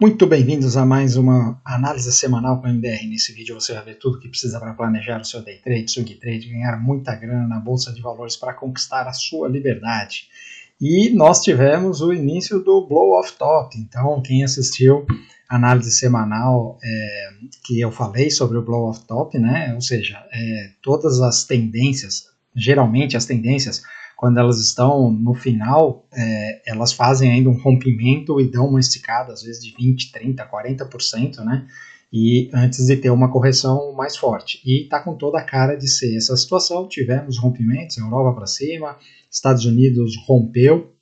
Muito bem-vindos a mais uma análise semanal com o MDR. Nesse vídeo você vai ver tudo o que precisa para planejar o seu day trade, swing trade, ganhar muita grana na bolsa de valores para conquistar a sua liberdade. E nós tivemos o início do blow off top. Então, quem assistiu a análise semanal que eu falei sobre o blow off top, né? Ou seja, todas as tendências, geralmente as tendências, quando elas estão no final, elas fazem ainda um rompimento e dão uma esticada, às vezes de 20, 30, 40%, né? E antes de ter uma correção mais forte. E está com toda a cara de ser essa situação. Tivemos rompimentos, Europa para cima, Estados Unidos rompeu.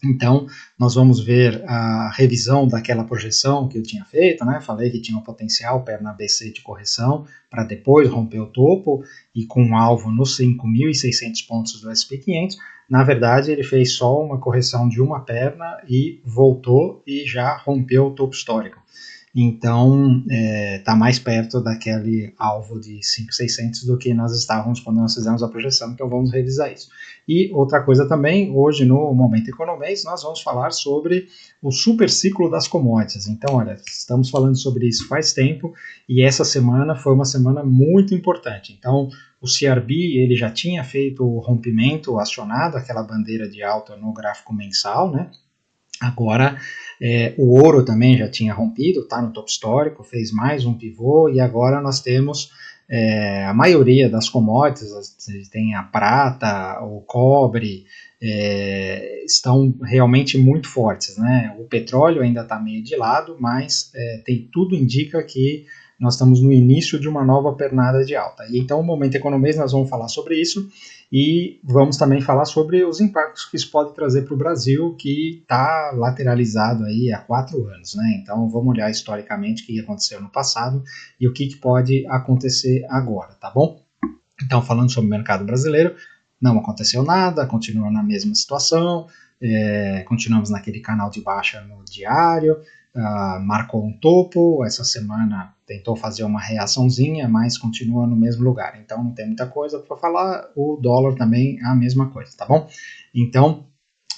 Então, nós vamos ver a revisão daquela projeção que eu tinha feito, né? Falei que tinha um potencial perna ABC de correção para depois romper o topo e com um alvo nos 5.600 pontos do S&P 500. Na verdade, ele fez só uma correção de uma perna e voltou e já rompeu o topo histórico. Então, está mais perto daquele alvo de 5.600 do que nós estávamos quando nós fizemos a projeção, então vamos revisar isso. E outra coisa também, hoje no Momento Economês, nós vamos falar sobre o super ciclo das commodities. Então, olha, estamos falando sobre isso faz tempo e essa semana foi uma semana muito importante. Então, o CRB ele já tinha feito o rompimento, acionado aquela bandeira de alta no gráfico mensal, né? Agora, o ouro também já tinha rompido, está no topo histórico, fez mais um pivô e agora nós temos a maioria das commodities, tem a prata, o cobre, estão realmente muito fortes, né? O petróleo ainda está meio de lado, mas tudo indica que nós estamos no início de uma nova pernada de alta. E então, no Momento Economês, nós vamos falar sobre isso e vamos também falar sobre os impactos que isso pode trazer para o Brasil, que está lateralizado aí há 4 anos, né? Então, vamos olhar historicamente o que aconteceu no passado e o que pode acontecer agora, tá bom? Então, falando sobre o mercado brasileiro, não aconteceu nada, continua na mesma situação, continuamos naquele canal de baixa no diário, marcou um topo, essa semana tentou fazer uma reaçãozinha, mas continua no mesmo lugar, então não tem muita coisa para falar, o dólar também é a mesma coisa, tá bom? Então,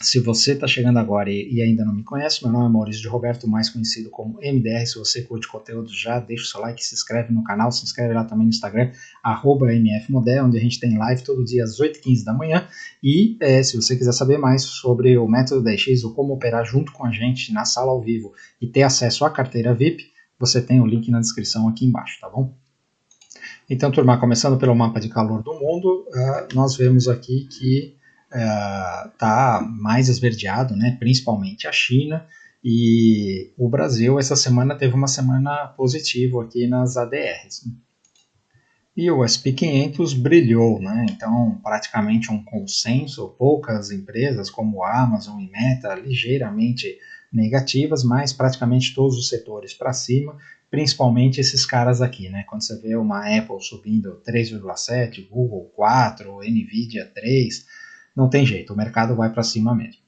se você está chegando agora e ainda não me conhece, meu nome é Maurício de Roberto, mais conhecido como MDR. Se você curte conteúdo, já deixa o seu like, se inscreve no canal, se inscreve lá também no Instagram, @mfmodel, onde a gente tem live todo dia às 8h15 da manhã. E se você quiser saber mais sobre o método 10x ou como operar junto com a gente na sala ao vivo e ter acesso à carteira VIP, você tem o link na descrição aqui embaixo, tá bom? Então, turma, começando pelo mapa de calor do mundo, nós vemos aqui que está mais esverdeado, né, principalmente a China, e o Brasil essa semana teve uma semana positiva aqui nas ADRs. E o S&P 500 brilhou, né? Então praticamente um consenso, poucas empresas como Amazon e Meta ligeiramente negativas, mas praticamente todos os setores para cima, principalmente esses caras aqui, né? Quando você vê uma Apple subindo 3,7, Google 4, Nvidia 3, não tem jeito, o mercado vai para cima mesmo.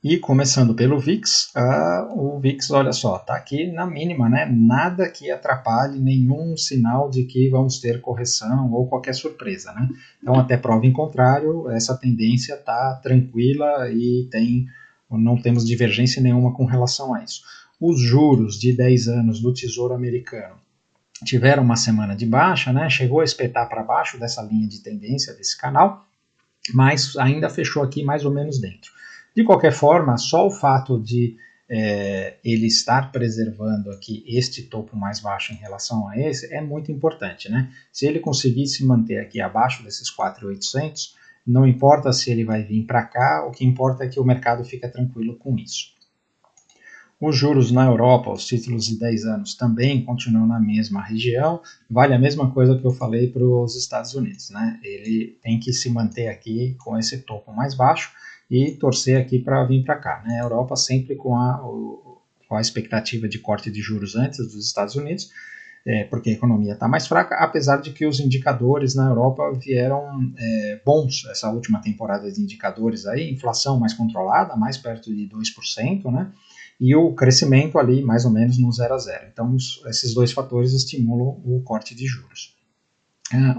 E começando pelo VIX, o VIX, olha só, está aqui na mínima, né? Nada que atrapalhe, nenhum sinal de que vamos ter correção ou qualquer surpresa, né? Então, até prova em contrário, essa tendência está tranquila e não temos divergência nenhuma com relação a isso. Os juros de 10 anos do Tesouro Americano tiveram uma semana de baixa, né? Chegou a espetar para baixo dessa linha de tendência desse canal, mas ainda fechou aqui mais ou menos dentro. De qualquer forma, só o fato de ele estar preservando aqui este topo mais baixo em relação a esse é muito importante, né? Se ele conseguir se manter aqui abaixo desses 4.800, não importa se ele vai vir para cá, o que importa é que o mercado fica tranquilo com isso. Os juros na Europa, os títulos de 10 anos, também continuam na mesma região, vale a mesma coisa que eu falei para os Estados Unidos, né? Ele tem que se manter aqui com esse topo mais baixo e torcer aqui para vir para cá, né? A Europa sempre com a expectativa de corte de juros antes dos Estados Unidos, porque a economia está mais fraca, apesar de que os indicadores na Europa vieram bons essa última temporada de indicadores aí, inflação mais controlada, mais perto de 2%, né? E o crescimento ali mais ou menos no 0 a 0. Então, esses dois fatores estimulam o corte de juros.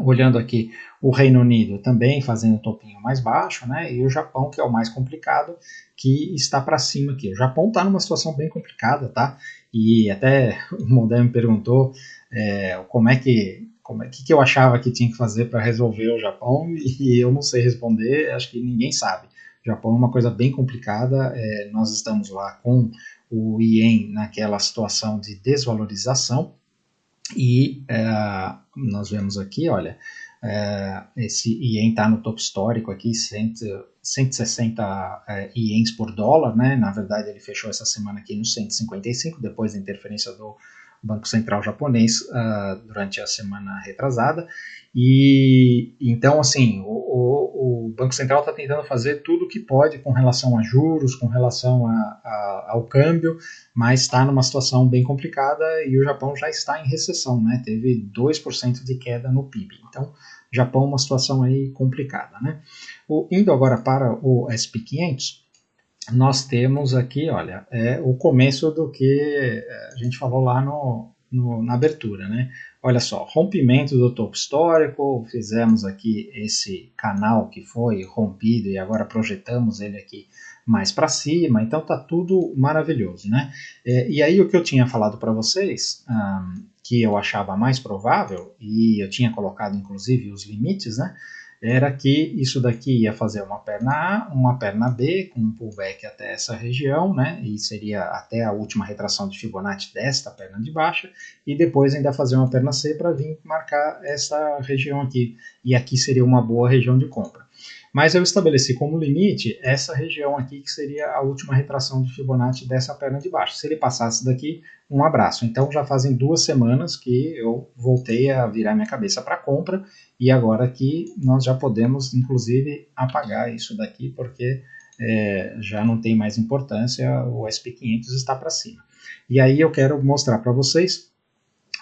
Olhando aqui o Reino Unido também fazendo topinho mais baixo, né? E o Japão, que é o mais complicado, que está para cima aqui. O Japão está numa situação bem complicada, tá? E até o Modem me perguntou que eu achava que tinha que fazer para resolver o Japão, e eu não sei responder, acho que ninguém sabe. O Japão é uma coisa bem complicada, nós estamos lá com o Ien naquela situação de desvalorização, e nós vemos aqui, olha, esse ien está no topo histórico aqui, 160 iens por dólar, né? Na verdade ele fechou essa semana aqui no 155, depois da interferência do Banco Central japonês durante a semana retrasada. E então, assim, o Banco Central está tentando fazer tudo o que pode com relação a juros, com relação ao câmbio, mas está numa situação bem complicada, e o Japão já está em recessão, né? Teve 2% de queda no PIB. Então, Japão é uma situação aí complicada, né? Indo agora para o SP500, nós temos aqui, olha, o começo do que a gente falou lá na abertura, né? Olha só, rompimento do topo histórico, fizemos aqui esse canal que foi rompido e agora projetamos ele aqui mais para cima, então tá tudo maravilhoso, né? E aí o que eu tinha falado para vocês, que eu achava mais provável, e eu tinha colocado inclusive os limites, né? Era que isso daqui ia fazer uma perna A, uma perna B, com um pullback até essa região, né? E seria até a última retração de Fibonacci desta perna de baixa, e depois ainda fazer uma perna C para vir marcar essa região aqui. E aqui seria uma boa região de compra. Mas eu estabeleci como limite essa região aqui, que seria a última retração de Fibonacci dessa perna de baixo. Se ele passasse daqui, um abraço. Então já fazem 2 semanas que eu voltei a virar minha cabeça para compra, e agora aqui nós já podemos inclusive apagar isso daqui, porque já não tem mais importância, o SP500 está para cima. E aí eu quero mostrar para vocês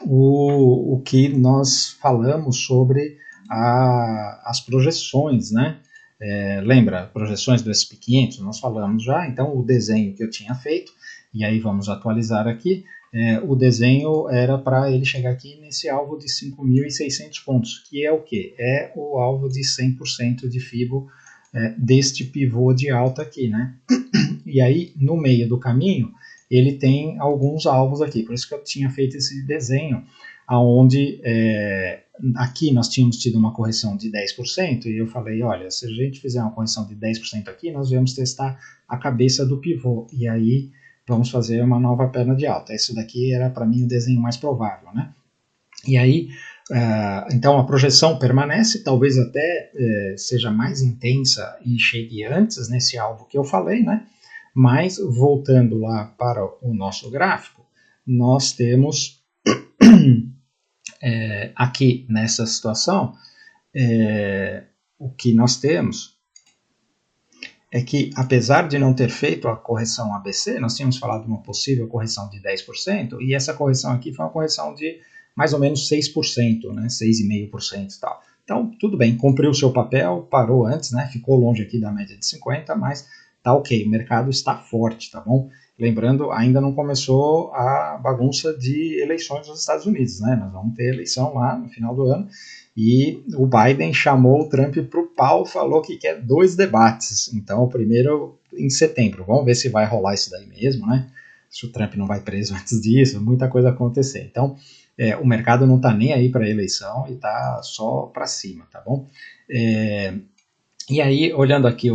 o que nós falamos sobre as projeções, né? Lembra, projeções do SP500, nós falamos já, então o desenho que eu tinha feito, e aí vamos atualizar aqui, o desenho era para ele chegar aqui nesse alvo de 5.600 pontos, que é o que? É o alvo de 100% de FIBO deste pivô de alta aqui, né? E aí, no meio do caminho, ele tem alguns alvos aqui, por isso que eu tinha feito esse desenho, onde aqui nós tínhamos tido uma correção de 10%, e eu falei, olha, se a gente fizer uma correção de 10% aqui, nós vamos testar a cabeça do pivô, e aí vamos fazer uma nova perna de alta. Esse daqui era para mim o desenho mais provável, né? E aí, então a projeção permanece, talvez até seja mais intensa e chegue antes nesse alvo que eu falei, né? Mas voltando lá para o nosso gráfico, nós temos aqui nessa situação, o que nós temos é que, apesar de não ter feito a correção ABC, nós tínhamos falado de uma possível correção de 10%, e essa correção aqui foi uma correção de mais ou menos 6%, né, 6,5% e tal. Então, tudo bem, cumpriu o seu papel, parou antes, né, ficou longe aqui da média de 50, mas tá ok, o mercado está forte, tá bom? Lembrando, ainda não começou a bagunça de eleições nos Estados Unidos, né? Nós vamos ter eleição lá no final do ano, e o Biden chamou o Trump para o pau, falou que quer 2 debates. Então, o primeiro em setembro. Vamos ver se vai rolar isso daí mesmo, né? Se o Trump não vai preso antes disso, muita coisa acontecer. Então, o mercado não está nem aí para a eleição e está só para cima, tá bom? E aí, olhando aqui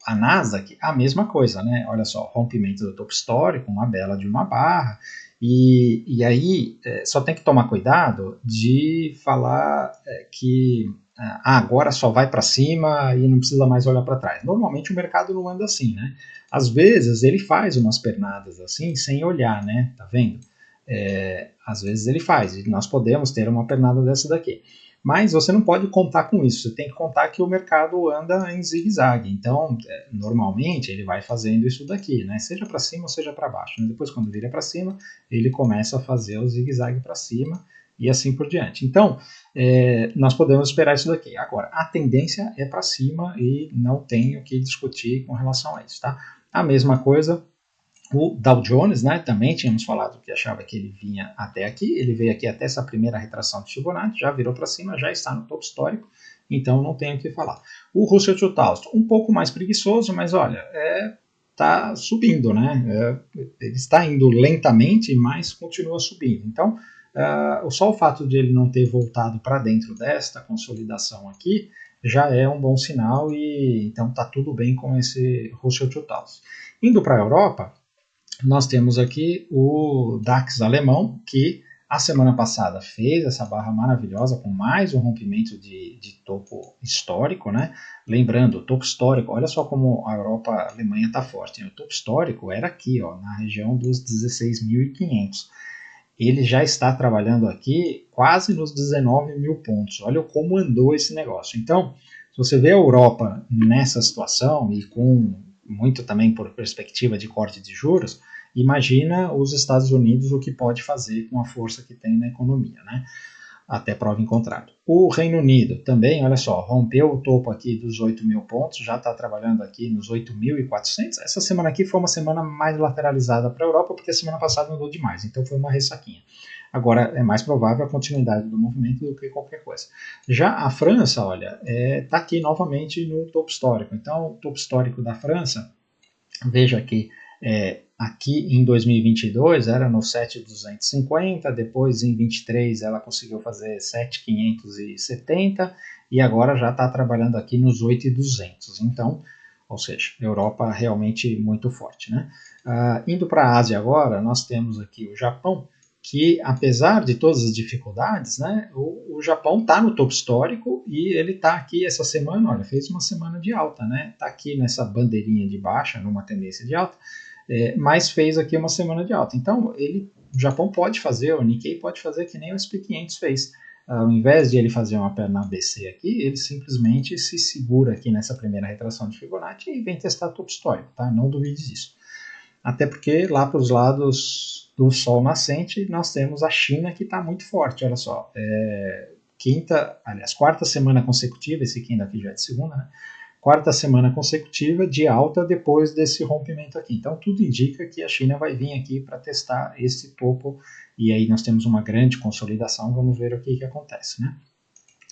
a Nasdaq, a mesma coisa, né? Olha só, rompimento do topo histórico, uma bela de uma barra, e aí só tem que tomar cuidado de falar que agora só vai para cima e não precisa mais olhar para trás. Normalmente o mercado não anda assim, né? Às vezes ele faz umas pernadas assim sem olhar, né? Tá vendo? Às vezes ele faz, e nós podemos ter uma pernada dessa daqui. Mas você não pode contar com isso, você tem que contar que o mercado anda em zigue-zague. Então, normalmente, ele vai fazendo isso daqui, né? Seja para cima ou seja para baixo. Né? Depois, quando vira para cima, ele começa a fazer o zigue-zague para cima e assim por diante. Então, nós podemos esperar isso daqui. Agora, a tendência é para cima e não tem o que discutir com relação a isso, tá? A mesma coisa O Dow Jones, né, também tínhamos falado que achava que ele vinha até aqui, ele veio aqui até essa primeira retração de Fibonacci, já virou para cima, já está no topo histórico, então não tenho o que falar. O Russell 2000, um pouco mais preguiçoso, mas olha, está subindo, né? Ele está indo lentamente, mas continua subindo. Então, só o fato de ele não ter voltado para dentro desta consolidação aqui já é um bom sinal e então está tudo bem com esse Russell 2000. Indo para a Europa, nós temos aqui o DAX alemão, que a semana passada fez essa barra maravilhosa com mais um rompimento de topo histórico, né? Lembrando, o topo histórico, olha só como a Europa, a Alemanha está forte. Né? O topo histórico era aqui, ó, na região dos 16.500. Ele já está trabalhando aqui quase nos 19 mil pontos. Olha como andou esse negócio. Então, se você vê a Europa nessa situação e com muito também por perspectiva de corte de juros, imagina os Estados Unidos o que pode fazer com a força que tem na economia, né? Até prova em contrário. O Reino Unido também, olha só, rompeu o topo aqui dos 8 mil pontos, já está trabalhando aqui nos 8.400. Essa semana aqui foi uma semana mais lateralizada para a Europa, porque a semana passada andou demais, então foi uma ressaquinha. Agora é mais provável a continuidade do movimento do que qualquer coisa. Já a França, olha, está aqui novamente no topo histórico. Então, o topo histórico da França, veja aqui, aqui em 2022 era no 7.250, depois em 23 ela conseguiu fazer 7.570 e agora já está trabalhando aqui nos 8.200. Então, ou seja, Europa realmente muito forte, né? Indo para a Ásia agora, nós temos aqui o Japão, que apesar de todas as dificuldades, né, o Japão está no topo histórico e ele está aqui essa semana, olha, fez uma semana de alta, né? Está aqui nessa bandeirinha de baixa, numa tendência de alta, mas fez aqui uma semana de alta. Então, o Japão pode fazer, o Nikkei pode fazer que nem o SP500 fez. Ao invés de ele fazer uma perna ABC aqui, ele simplesmente se segura aqui nessa primeira retração de Fibonacci e vem testar topo histórico, tá? Não duvide disso. Até porque lá para os lados do sol nascente, nós temos a China que está muito forte, olha só. Quarta semana consecutiva, esse quinto aqui já é de segunda, né? Quarta semana consecutiva de alta depois desse rompimento aqui. Então, tudo indica que a China vai vir aqui para testar esse topo e aí nós temos uma grande consolidação, vamos ver o que acontece, né?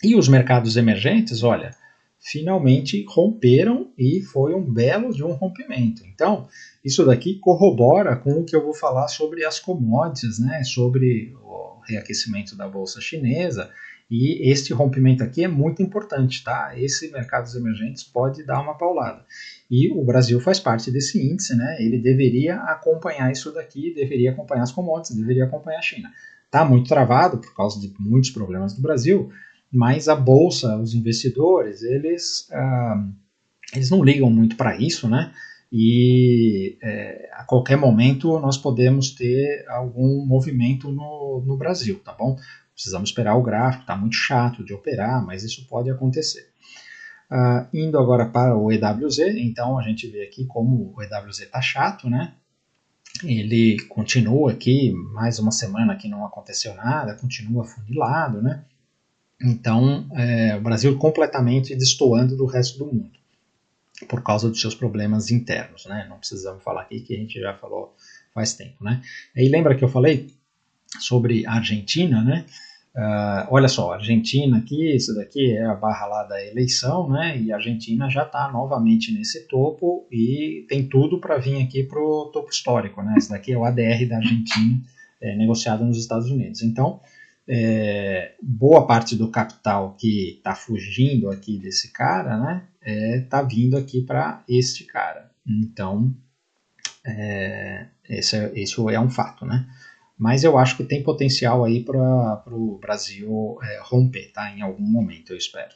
E os mercados emergentes, olha, finalmente romperam e foi um belo de um rompimento. Então, isso daqui corrobora com o que eu vou falar sobre as commodities, né? Sobre o reaquecimento da bolsa chinesa. E este rompimento aqui é muito importante, tá? Esse mercados emergentes pode dar uma paulada. E o Brasil faz parte desse índice, né? Ele deveria acompanhar isso daqui, deveria acompanhar as commodities, deveria acompanhar a China. Tá muito travado por causa de muitos problemas do Brasil, mas a bolsa, os investidores, eles não ligam muito para isso, né? E a qualquer momento nós podemos ter algum movimento no Brasil, tá bom? Precisamos esperar o gráfico, está muito chato de operar, mas isso pode acontecer. Indo agora para o EWZ, então a gente vê aqui como o EWZ está chato, né? Ele continua aqui, mais uma semana que não aconteceu nada, continua funilado, né? Então, o Brasil completamente destoando do resto do mundo, por causa dos seus problemas internos, né? Não precisamos falar aqui, que a gente já falou faz tempo, né? E lembra que eu falei sobre a Argentina, né? Olha só, a Argentina aqui, isso daqui é a barra lá da eleição, né? E a Argentina já está novamente nesse topo e tem tudo para vir aqui para o topo histórico, né? Esse daqui é o ADR da Argentina, negociado nos Estados Unidos. Então, boa parte do capital que está fugindo aqui desse cara, né? Está vindo aqui para este cara. Então, esse é um fato, né? Mas eu acho que tem potencial aí para o Brasil romper, tá? Em algum momento, eu espero.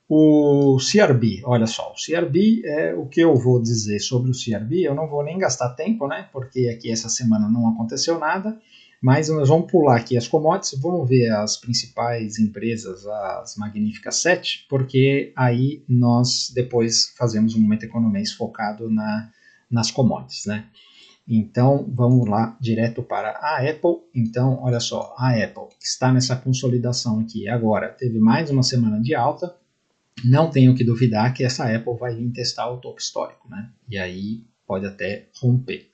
O CRB, olha só, o CRB, o que eu vou dizer sobre o CRB, eu não vou nem gastar tempo, né? Porque aqui essa semana não aconteceu nada, mas nós vamos pular aqui as commodities, vamos ver as principais empresas, as magníficas 7, porque aí nós depois fazemos um momento economês focado nas commodities, né? Então, vamos lá direto para a Apple. Então, olha só, a Apple está nessa consolidação aqui agora. Teve mais uma semana de alta. Não tenho que duvidar que essa Apple vai vir testar o topo histórico, né? E aí pode até romper.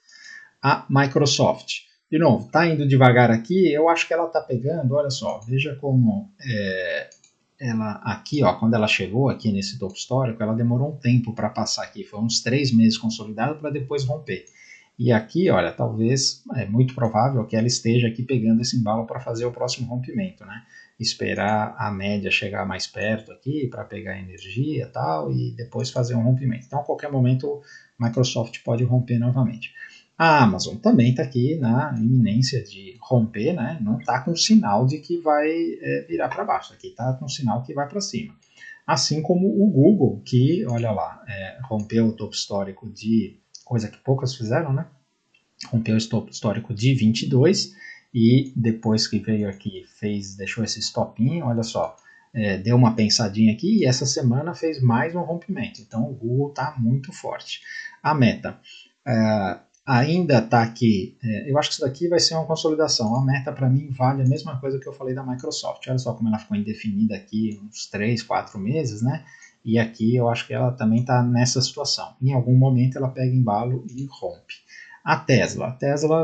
a Microsoft. De novo, está indo devagar aqui, eu acho que ela está pegando, olha só, veja como ela aqui, ó, quando ela chegou aqui nesse topo histórico, ela demorou um tempo para passar aqui, foi uns 3 meses consolidado para depois romper. E aqui, olha, talvez, é muito provável que ela esteja aqui pegando esse embalo para fazer o próximo rompimento, né? Esperar a média chegar mais perto aqui para pegar energia e tal, e depois fazer um rompimento. Então, a qualquer momento, Microsoft pode romper novamente. A Amazon também está aqui na iminência de romper, né? Não está com sinal de que vai virar para baixo, aqui está com sinal que vai para cima. Assim como o Google, que, olha lá, rompeu o topo histórico de coisa que poucas fizeram, né? Rompeu o topo histórico de 22 e depois que veio aqui, deixou esse stopinho, olha só, deu uma pensadinha aqui e essa semana fez mais um rompimento. Então o Google está muito forte. A Meta ainda está aqui, eu acho que isso daqui vai ser uma consolidação. A Meta para mim vale a mesma coisa que eu falei da Microsoft. Olha só como ela ficou indefinida aqui uns 3, 4 meses, né? E aqui eu acho que ela também está nessa situação. Em algum momento ela pega embalo e rompe. A Tesla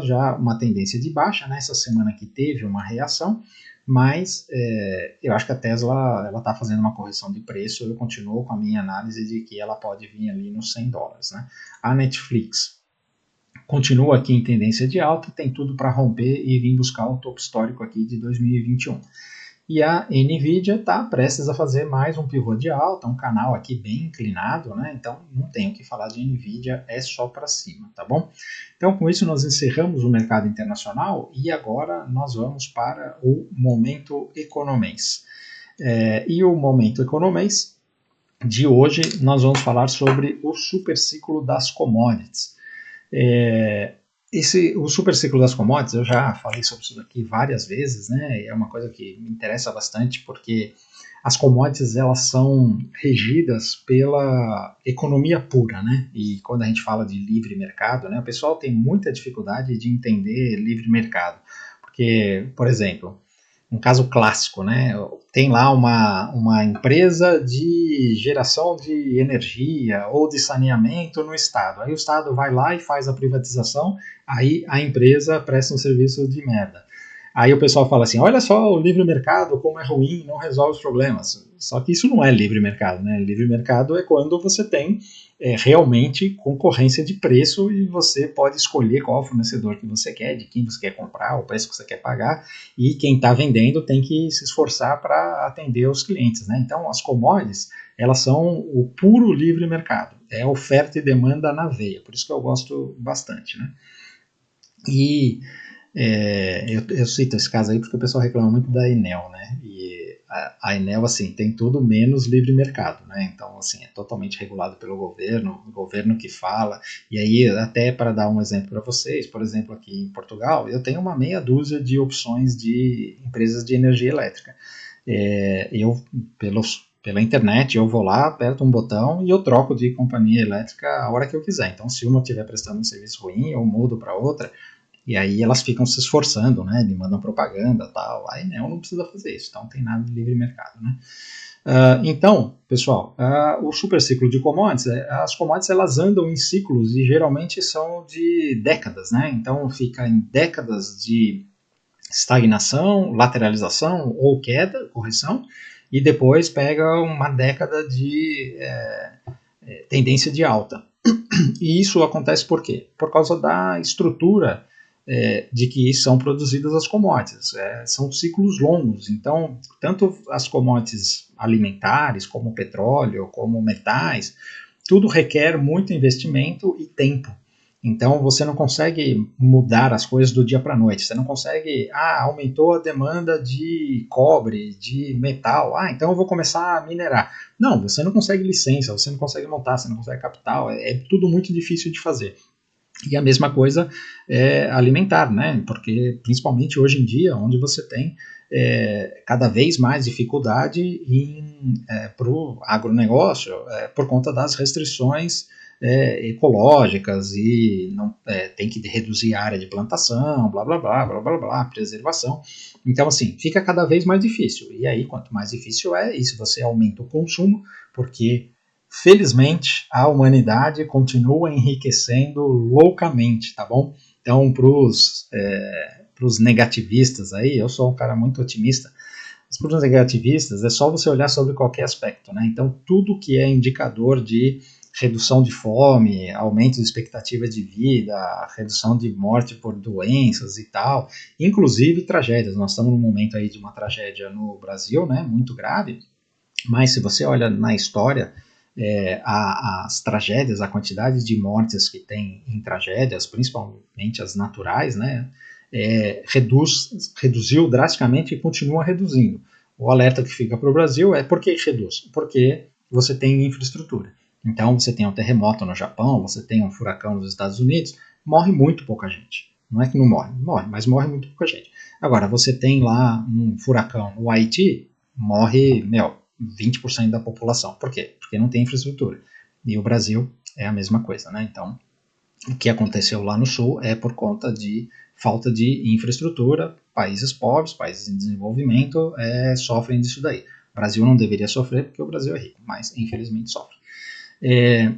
já uma tendência de baixa, né? Essa semana aqui teve uma reação, mas eu acho que a Tesla está fazendo uma correção de preço. Eu continuo com a minha análise de que ela pode vir ali nos $100, né? A Netflix continua aqui em tendência de alta, tem tudo para romper e vir buscar o topo histórico aqui de 2021. E a NVIDIA está prestes a fazer mais um pivô de alta, um canal aqui bem inclinado, né? Então não tenho o que falar de NVIDIA, é só para cima, tá bom? Então com isso nós encerramos o mercado internacional e agora nós vamos para o Momento Economês. E o Momento Economês de hoje nós vamos falar sobre o superciclo das commodities. O super ciclo das commodities, eu já falei sobre isso aqui várias vezes, né? É uma coisa que me interessa bastante porque as commodities elas são regidas pela economia pura, né? E quando a gente fala de livre mercado, né? O pessoal tem muita dificuldade de entender livre mercado, porque, por exemplo, um caso clássico, né? Tem lá uma empresa de geração de energia ou de saneamento no estado. Aí o estado vai lá e faz a privatização, aí a empresa presta um serviço de merda. Aí o pessoal fala assim, olha só o livre mercado, como é ruim, não resolve os problemas. Só que isso não é livre mercado, né? Livre mercado é quando você tem realmente concorrência de preço e você pode escolher qual fornecedor que você quer, de quem você quer comprar, o preço que você quer pagar, e quem está vendendo tem que se esforçar para atender os clientes, né? Então as commodities, elas são o puro livre mercado, é oferta e demanda na veia, por isso que eu gosto bastante, né? E eu cito esse caso aí porque o pessoal reclama muito da Enel, né? E a Enel, assim, tem tudo menos livre mercado, né? Então, assim, é totalmente regulado pelo governo, o governo que fala. E aí, até para dar um exemplo para vocês, por exemplo, aqui em Portugal, eu tenho uma meia dúzia de opções de empresas de energia elétrica. Pela internet, eu vou lá, aperto um botão e eu troco de companhia elétrica a hora que eu quiser. Então, se uma estiver prestando um serviço ruim, eu mudo para outra. E aí elas ficam se esforçando, né? Me mandam propaganda e tal. A Enel não precisa fazer isso, então não tem nada de livre mercado, né? Então, pessoal, o super ciclo de commodities, as commodities elas andam em ciclos e geralmente são de décadas, né? Então fica em décadas de estagnação, lateralização ou queda, correção, e depois pega uma década de tendência de alta. E isso acontece por quê? Por causa da estrutura de que são produzidas as commodities. São ciclos longos, então tanto as commodities alimentares, como o petróleo, como metais, tudo requer muito investimento e tempo. Então você não consegue mudar as coisas do dia para a noite. Você não consegue, aumentou a demanda de cobre, de metal, então eu vou começar a minerar. Não, você não consegue licença, você não consegue montar, você não consegue capital, é tudo muito difícil de fazer. E a mesma coisa é alimentar, né? Porque principalmente hoje em dia, onde você tem cada vez mais dificuldade para o agronegócio por conta das restrições ecológicas e não, tem que reduzir a área de plantação, blá blá blá, blá blá blá, preservação. Então, assim, fica cada vez mais difícil. E aí, quanto mais difícil isso você aumenta o consumo, porque felizmente a humanidade continua enriquecendo loucamente, tá bom? Então, para os negativistas aí, eu sou um cara muito otimista, mas para os negativistas é só você olhar sobre qualquer aspecto, né? Então, tudo que é indicador de redução de fome, aumento de expectativa de vida, redução de morte por doenças e tal, inclusive tragédias. Nós estamos num momento aí de uma tragédia no Brasil, né, muito grave, mas se você olha na história, as tragédias, a quantidade de mortes que tem em tragédias, principalmente as naturais, né, reduziu drasticamente e continua reduzindo. O alerta que fica para o Brasil é por que reduz? Porque você tem infraestrutura. Então você tem um terremoto no Japão, você tem um furacão nos Estados Unidos, morre muito pouca gente. Não é que não morre, morre, mas morre muito pouca gente. Agora, você tem lá um furacão no Haiti, morre, 20% da população. Por quê? Porque não tem infraestrutura. E o Brasil é a mesma coisa, né? Então, o que aconteceu lá no Sul é por conta de falta de infraestrutura. Países pobres, países em desenvolvimento sofrem disso daí. O Brasil não deveria sofrer porque o Brasil é rico, mas infelizmente sofre.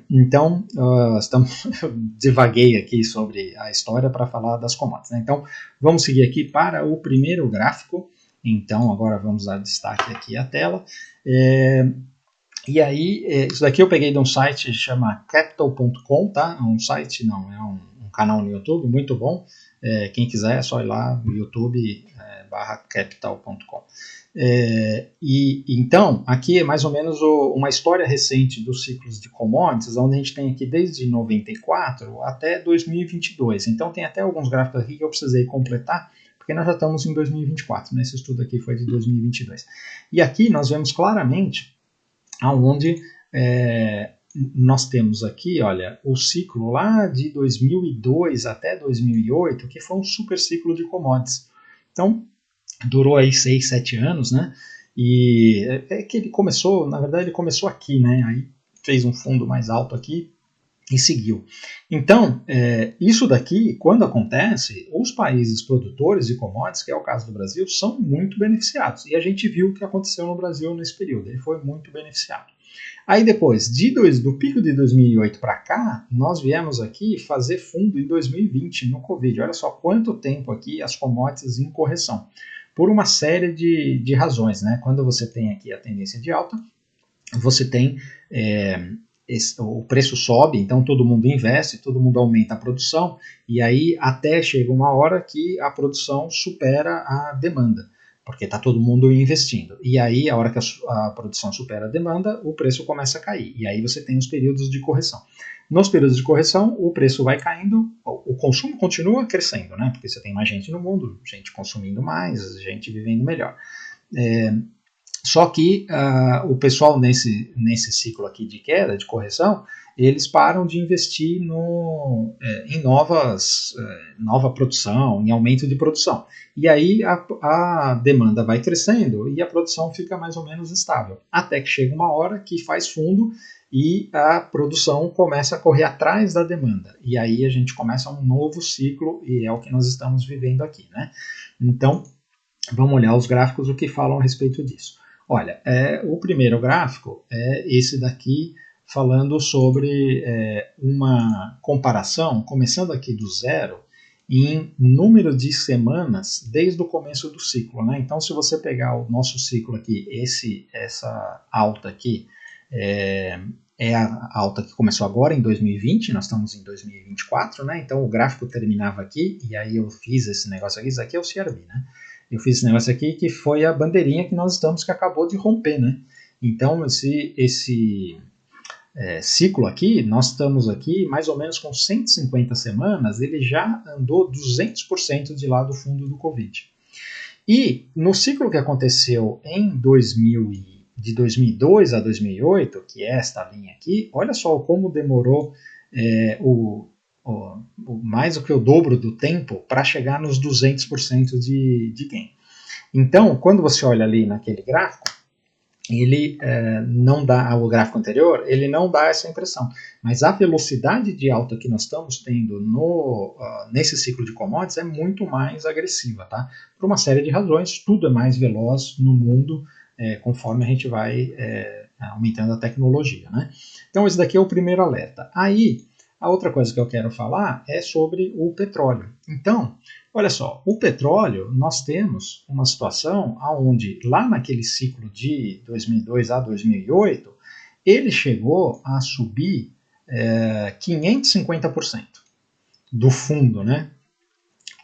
Então, eu divaguei aqui sobre a história para falar das commodities, né? Então, vamos seguir aqui para o primeiro gráfico. Então, agora vamos dar destaque aqui à tela. E aí, isso daqui eu peguei de um site que chama capital.com, tá? É um site, não, é um canal no YouTube, muito bom. Quem quiser é só ir lá no YouTube /capital.com. Então, aqui é mais ou menos uma história recente dos ciclos de commodities, onde a gente tem aqui desde 94 até 2022. Então, tem até alguns gráficos aqui que eu precisei completar, porque nós já estamos em 2024, né? Esse estudo aqui foi de 2022. E aqui nós vemos claramente aonde nós temos aqui, olha, o ciclo lá de 2002 até 2008, que foi um super ciclo de commodities. Então, durou aí 6, 7 anos, né? E que ele começou, na verdade ele começou aqui, né? Aí fez um fundo mais alto aqui e seguiu. Então, isso daqui, quando acontece, os países produtores de commodities, que é o caso do Brasil, são muito beneficiados. E a gente viu o que aconteceu no Brasil nesse período, ele foi muito beneficiado. Aí depois, do pico de 2008 para cá, nós viemos aqui fazer fundo em 2020, no Covid. Olha só quanto tempo aqui as commodities em correção. Por uma série de razões, né? Quando você tem aqui a tendência de alta, você tem o preço sobe, então todo mundo investe, todo mundo aumenta a produção, e aí até chega uma hora que a produção supera a demanda, porque está todo mundo investindo. E aí, a hora que a produção supera a demanda, o preço começa a cair. E aí você tem os períodos de correção. Nos períodos de correção, o preço vai caindo, o consumo continua crescendo, né? Porque você tem mais gente no mundo, gente consumindo mais, gente vivendo melhor. Só que o pessoal nesse ciclo aqui de queda, de correção, eles param de investir em nova produção, em aumento de produção. E aí a demanda vai crescendo e a produção fica mais ou menos estável. Até que chega uma hora que faz fundo e a produção começa a correr atrás da demanda. E aí a gente começa um novo ciclo e é o que nós estamos vivendo aqui, né? Então, vamos olhar os gráficos, o que falam a respeito disso. Olha, o primeiro gráfico é esse daqui, falando sobre uma comparação, começando aqui do zero, em número de semanas desde o começo do ciclo, né? Então, se você pegar o nosso ciclo aqui, essa alta aqui, é a alta que começou agora em 2020, nós estamos em 2024, né? Então, o gráfico terminava aqui, e aí eu fiz esse negócio aqui, isso aqui é o CRB, né? Eu fiz esse negócio aqui que foi a bandeirinha que nós estamos, que acabou de romper, né? Então, esse ciclo aqui, nós estamos aqui mais ou menos com 150 semanas, ele já andou 200% de lá do fundo do Covid. E no ciclo que aconteceu de 2002 a 2008, que é esta linha aqui, olha só como demorou mais do que o dobro do tempo para chegar nos 200% de gain. Então, quando você olha ali naquele gráfico, ele não dá, o gráfico anterior, ele não dá essa impressão. Mas a velocidade de alta que nós estamos tendo nesse ciclo de commodities é muito mais agressiva, tá? Por uma série de razões, tudo é mais veloz no mundo conforme a gente vai aumentando a tecnologia, né? Então, esse daqui é o primeiro alerta. Aí, A outra coisa que eu quero falar é sobre o petróleo. Então, olha só, o petróleo, nós temos uma situação onde, lá naquele ciclo de 2002 a 2008, ele chegou a subir 550% do fundo, né?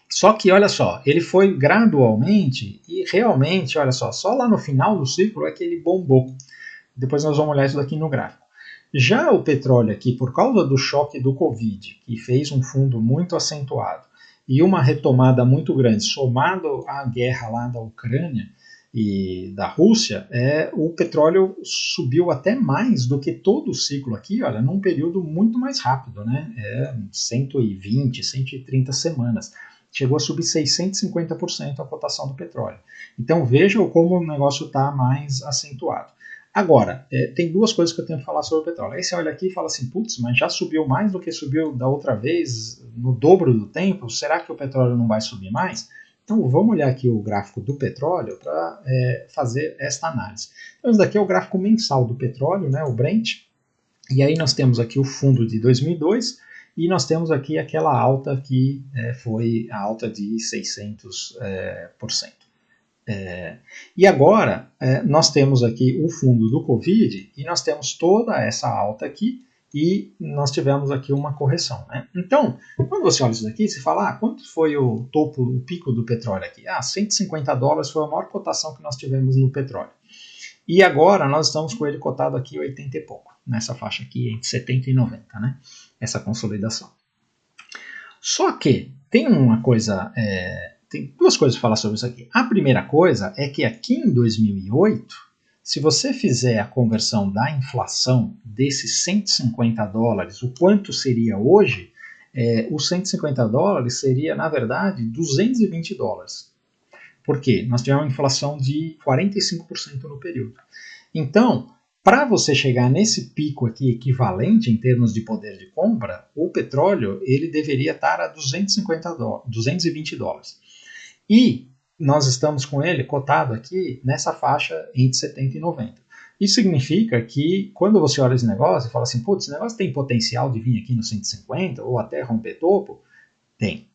Só que, olha só, ele foi gradualmente e realmente, olha só lá no final do ciclo é que ele bombou. Depois nós vamos olhar isso daqui no gráfico. Já o petróleo aqui, por causa do choque do Covid, que fez um fundo muito acentuado, e uma retomada muito grande, somado à guerra lá da Ucrânia e da Rússia, o petróleo subiu até mais do que todo o ciclo aqui, olha, num período muito mais rápido, né? 120, 130 semanas. Chegou a subir 650% a cotação do petróleo. Então vejam como o negócio está mais acentuado. Agora, tem duas coisas que eu tenho que falar sobre o petróleo. Aí você olha aqui e fala assim, putz, mas já subiu mais do que subiu da outra vez, no dobro do tempo, será que o petróleo não vai subir mais? Então vamos olhar aqui o gráfico do petróleo para fazer esta análise. Então esse daqui é o gráfico mensal do petróleo, né, o Brent, e aí nós temos aqui o fundo de 2002 e nós temos aqui aquela alta que foi a alta de 600%. E agora nós temos aqui o fundo do Covid e nós temos toda essa alta aqui e nós tivemos aqui uma correção, né? Então, quando você olha isso daqui, você fala, quanto foi o topo, o pico do petróleo aqui? $150 foi a maior cotação que nós tivemos no petróleo. E agora nós estamos com ele cotado aqui 80 e pouco, nessa faixa aqui entre 70 e 90, né? Essa consolidação. Só que tem uma coisa... tem duas coisas para falar sobre isso aqui. A primeira coisa é que aqui em 2008, se você fizer a conversão da inflação desses $150, o quanto seria hoje, os $150 seria, na verdade, $220. Por quê? Nós tivemos uma inflação de 45% no período. Então, para você chegar nesse pico aqui equivalente em termos de poder de compra, o petróleo ele deveria estar a $220. E nós estamos com ele cotado aqui nessa faixa entre 70 e 90. Isso significa que quando você olha esse negócio e fala assim, putz, esse negócio tem potencial de vir aqui no 150 ou até romper topo? Tem.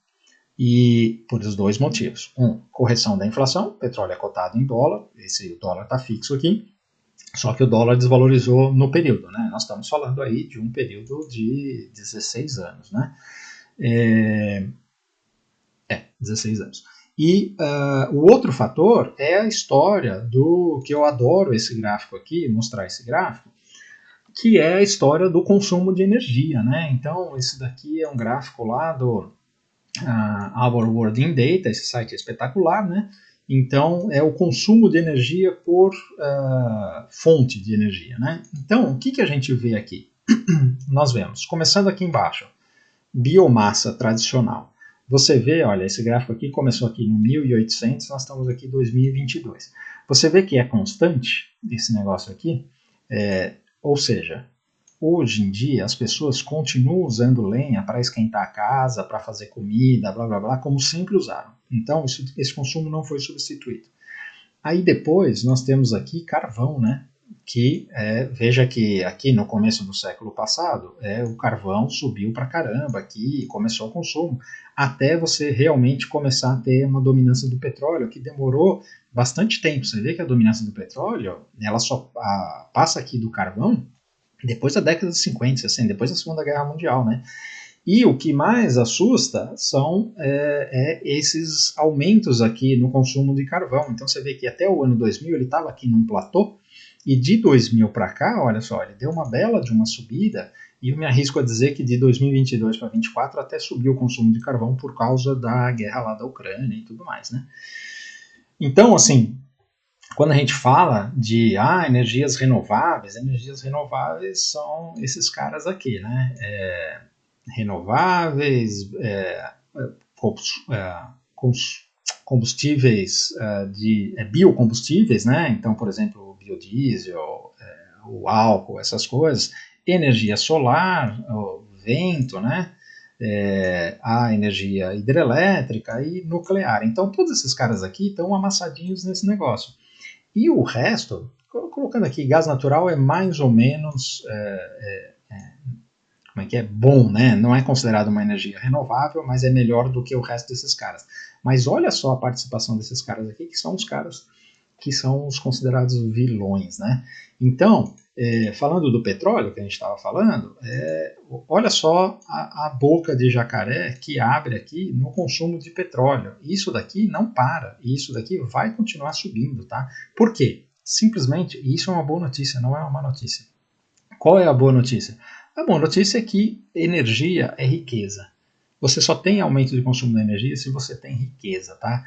E por os dois motivos. Correção da inflação, petróleo é cotado em dólar, o dólar está fixo aqui, só que o dólar desvalorizou no período, né? Nós estamos falando aí de um período de 16 anos, né? 16 anos. E o outro fator é a história do que eu adoro esse gráfico aqui, mostrar esse gráfico, que é a história do consumo de energia, né? Então, esse daqui é um gráfico lá do Our World in Data, esse site é espetacular, né? Então, é o consumo de energia por fonte de energia, né? Então, o que a gente vê aqui? Nós vemos, começando aqui embaixo, biomassa tradicional. Você vê, olha, esse gráfico aqui começou aqui no 1800, nós estamos aqui em 2022. Você vê que é constante esse negócio aqui, ou seja, hoje em dia as pessoas continuam usando lenha para esquentar a casa, para fazer comida, blá blá blá, como sempre usaram. Então esse consumo não foi substituído. Aí depois nós temos aqui carvão, né? Que veja que aqui no começo do século passado o carvão subiu pra caramba aqui e começou o consumo, até você realmente começar a ter uma dominância do petróleo, que demorou bastante tempo. Você vê que a dominância do petróleo ela só passa aqui do carvão depois da década de 50, 60, depois da Segunda Guerra Mundial, né? E o que mais assusta são esses aumentos aqui no consumo de carvão. Então você vê que até o ano 2000 ele estava aqui num platô, e de 2000 para cá, olha só, ele deu uma bela de uma subida, e eu me arrisco a dizer que de 2022 para 2024 até subiu o consumo de carvão por causa da guerra lá da Ucrânia e tudo mais, né? Então, assim, quando a gente fala de energias renováveis são esses caras aqui, né? Renováveis, combustíveis biocombustíveis, né? Então, por exemplo, o biodiesel, o álcool, essas coisas, energia solar, o vento, né? A energia hidrelétrica e nuclear. Então, todos esses caras aqui estão amassadinhos nesse negócio. E o resto, colocando aqui, gás natural é mais ou menos como é que é? Bom, né? Não é considerado uma energia renovável, mas é melhor do que o resto desses caras. Mas olha só a participação desses caras aqui, que são os caras que são os considerados vilões, né? Então, falando do petróleo que a gente estava falando, olha só a boca de jacaré que abre aqui no consumo de petróleo. Isso daqui não para, e isso daqui vai continuar subindo, tá? Por quê? Simplesmente, isso é uma boa notícia, não é uma má notícia. Qual é a boa notícia? A boa notícia é que energia é riqueza. Você só tem aumento de consumo de energia se você tem riqueza, tá?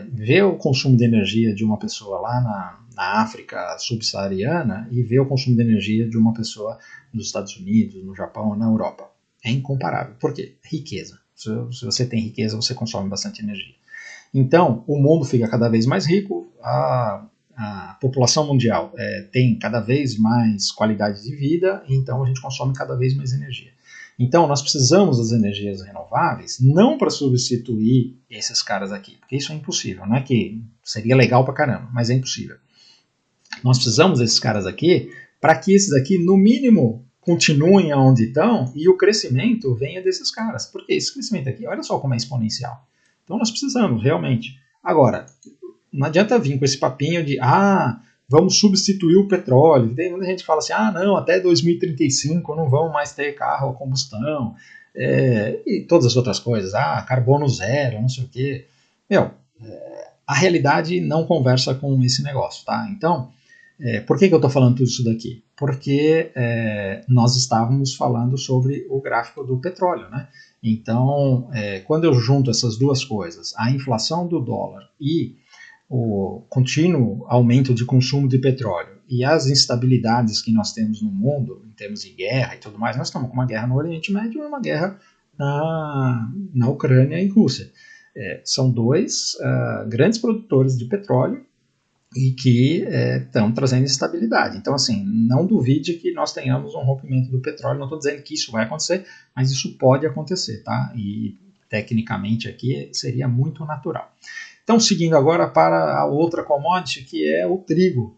Ver o consumo de energia de uma pessoa lá na África subsaariana e ver o consumo de energia de uma pessoa nos Estados Unidos, no Japão ou na Europa. É incomparável. Por quê? Riqueza. Se você tem riqueza, você consome bastante energia. Então, o mundo fica cada vez mais rico, a população mundial tem cada vez mais qualidade de vida, então a gente consome cada vez mais energia. Então, nós precisamos das energias renováveis, não para substituir esses caras aqui, porque isso é impossível, não é que seria legal pra caramba, mas é impossível. Nós precisamos desses caras aqui para que esses aqui, no mínimo, continuem aonde estão e o crescimento venha desses caras, porque esse crescimento aqui, olha só como é exponencial. Então, nós precisamos, realmente. Agora, não adianta vir com esse papinho de vamos substituir o petróleo. Tem muita gente que fala assim, não, até 2035 não vão mais ter carro a combustão, e todas as outras coisas, carbono zero, não sei o quê. A realidade não conversa com esse negócio, tá? Então, por que eu estou falando tudo isso daqui? Porque nós estávamos falando sobre o gráfico do petróleo, né? Então, quando eu junto essas duas coisas, a inflação do dólar e o contínuo aumento de consumo de petróleo e as instabilidades que nós temos no mundo, em termos de guerra e tudo mais, nós estamos com uma guerra no Oriente Médio e uma guerra na Ucrânia e Rússia. São dois grandes produtores de petróleo e que estão trazendo instabilidade. Então, assim, não duvide que nós tenhamos um rompimento do petróleo. Não estou dizendo que isso vai acontecer, mas isso pode acontecer, tá? E tecnicamente aqui seria muito natural. Então, seguindo agora para a outra commodity, que é o trigo.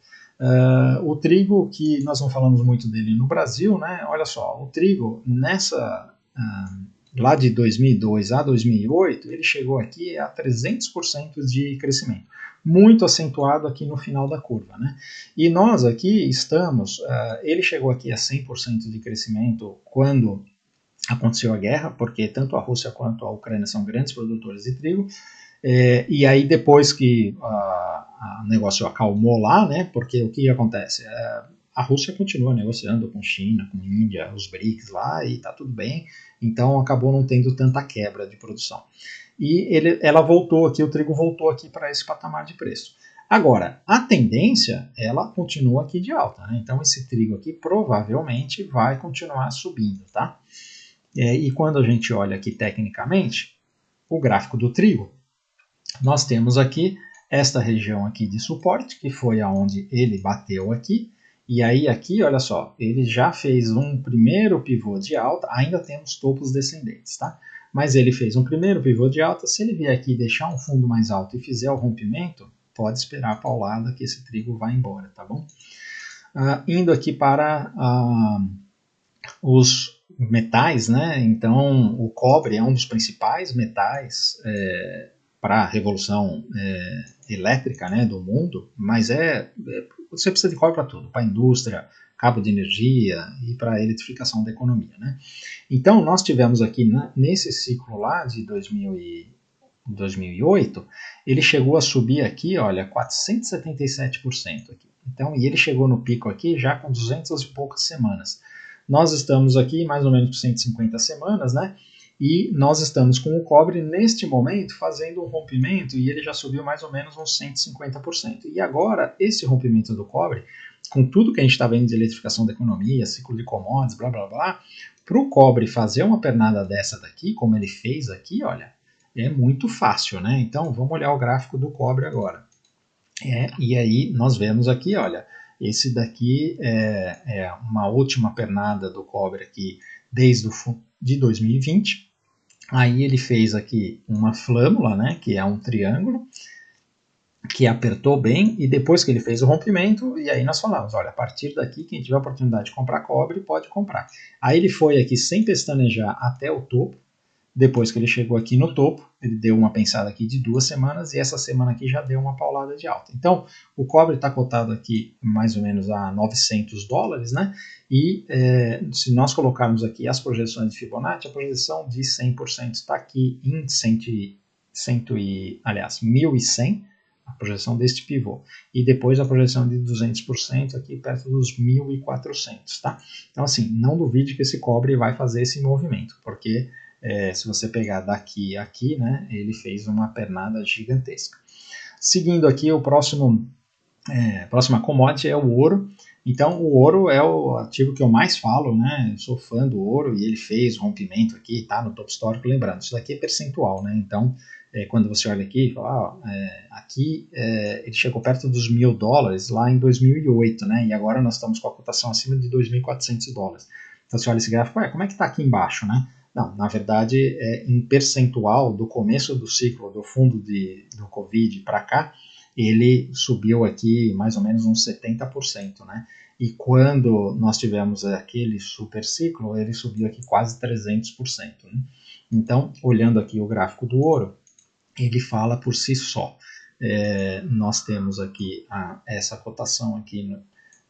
O trigo, que nós não falamos muito dele no Brasil, né? Olha só, o trigo lá de 2002 a 2008, ele chegou aqui a 300% de crescimento, muito acentuado aqui no final da curva, né? E nós aqui estamos, ele chegou aqui a 100% de crescimento quando aconteceu a guerra, porque tanto a Rússia quanto a Ucrânia são grandes produtores de trigo, e aí depois que o negócio acalmou lá, né? Porque o que acontece? A Rússia continua negociando com China, com Índia, os BRICS lá, e tá tudo bem, então acabou não tendo tanta quebra de produção. E ela voltou aqui, o trigo voltou aqui para esse patamar de preço. Agora, a tendência, ela continua aqui de alta, né? Então esse trigo aqui provavelmente vai continuar subindo, tá? E quando a gente olha aqui tecnicamente, o gráfico do trigo, nós temos aqui esta região aqui de suporte, que foi aonde ele bateu aqui, e aí aqui, olha só, ele já fez um primeiro pivô de alta, ainda temos topos descendentes, tá? Mas ele fez um primeiro pivô de alta, se ele vier aqui e deixar um fundo mais alto e fizer o rompimento, pode esperar a paulada que esse trigo vai embora, tá bom? Indo aqui para os metais, né? Então, o cobre é um dos principais metais para a revolução elétrica, né, do mundo, mas você precisa de cobre para tudo, para a indústria, cabo de energia e para a eletrificação da economia, né? Então, nós tivemos aqui nesse ciclo lá de 2008, ele chegou a subir aqui, olha, 477% aqui. Então, e ele chegou no pico aqui já com 200 e poucas semanas. Nós estamos aqui mais ou menos por 150 semanas, né? E nós estamos com o cobre neste momento fazendo um rompimento e ele já subiu mais ou menos uns 150%. E agora, esse rompimento do cobre, com tudo que a gente está vendo de eletrificação da economia, ciclo de commodities, blá blá blá, para o cobre fazer uma pernada dessa daqui, como ele fez aqui, olha, é muito fácil, né? Então vamos olhar o gráfico do cobre agora. E aí nós vemos aqui, olha, esse daqui é uma última pernada do cobre aqui desde de 2020. Aí ele fez aqui uma flâmula, né, que é um triângulo, que apertou bem, e depois que ele fez o rompimento, e aí nós falamos, olha, a partir daqui, quem tiver a oportunidade de comprar cobre, pode comprar. Aí ele foi aqui sem pestanejar até o topo. Depois que ele chegou aqui no topo, ele deu uma pensada aqui de 2 semanas, e essa semana aqui já deu uma paulada de alta. Então, o cobre está cotado aqui mais ou menos a $900, né? E se nós colocarmos aqui as projeções de Fibonacci, a projeção de 100% está aqui em 1.100, a projeção deste pivô. E depois a projeção de 200% aqui perto dos 1.400, tá? Então, assim, não duvide que esse cobre vai fazer esse movimento, porque se você pegar daqui a aqui, né, ele fez uma pernada gigantesca. Seguindo aqui, a próxima commodity é o ouro. Então, o ouro é o ativo que eu mais falo, né? Eu sou fã do ouro, e ele fez rompimento aqui, tá no topo histórico. Lembrando, isso daqui é percentual, né? Então, quando você olha aqui, fala, aqui ele chegou perto dos $1.000 lá em 2008, né? E agora nós estamos com a cotação acima de $2.400. Então, você olha esse gráfico, como é que está aqui embaixo, né? Não, na verdade, em percentual do começo do ciclo, do fundo do Covid para cá, ele subiu aqui mais ou menos uns 70%, né? E quando nós tivemos aquele super ciclo, ele subiu aqui quase 300%. Né? Então, olhando aqui o gráfico do ouro, ele fala por si só. Nós temos aqui essa cotação aqui,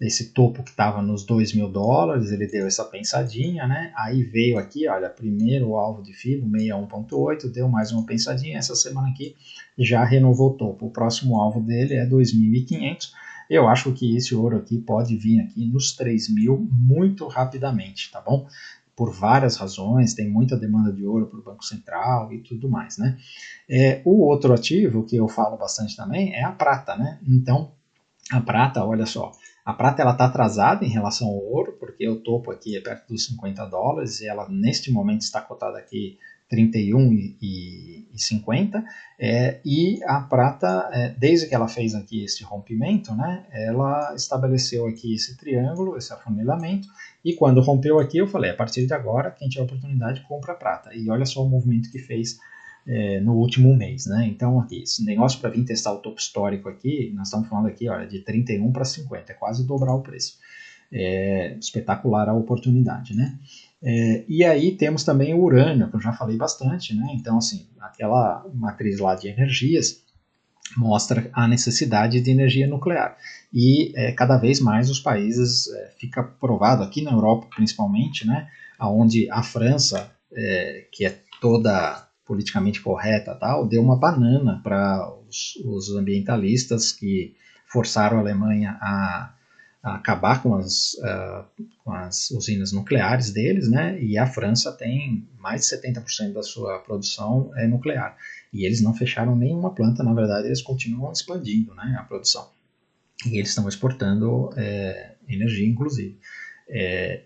esse topo que estava nos $2.000, ele deu essa pensadinha, né? Aí veio aqui, olha, primeiro o alvo de FIBO, 61.8, deu mais uma pensadinha, essa semana aqui já renovou o topo. O próximo alvo dele é 2.500. Eu acho que esse ouro aqui pode vir aqui nos 3.000 muito rapidamente, tá bom? Por várias razões, tem muita demanda de ouro para o Banco Central e tudo mais, né? O outro ativo que eu falo bastante também é a prata, né? Então, a prata, olha só, a prata ela está atrasada em relação ao ouro, porque o topo aqui é perto dos $50, e ela neste momento está cotada aqui 31,50, e a prata, desde que ela fez aqui esse rompimento, né, ela estabeleceu aqui esse triângulo, esse afunilamento, e quando rompeu aqui eu falei, a partir de agora, quem tiver oportunidade, compra a prata. E olha só o movimento que fez no último mês, né? Então, aqui, esse negócio para vir testar o topo histórico aqui, nós estamos falando aqui, olha, de 31 para 50, é quase dobrar o preço. Espetacular a oportunidade, né? E aí temos também o urânio, que eu já falei bastante, né? Então, assim, aquela matriz lá de energias mostra a necessidade de energia nuclear. E cada vez mais os países, fica provado, aqui na Europa principalmente, né? Onde a França, que é toda politicamente correta, tal, deu uma banana para os ambientalistas que forçaram a Alemanha a acabar com as usinas nucleares deles, né? E a França tem mais de 70% da sua produção nuclear. E eles não fecharam nenhuma planta, na verdade eles continuam expandindo, né, a produção. E eles estão exportando energia, inclusive.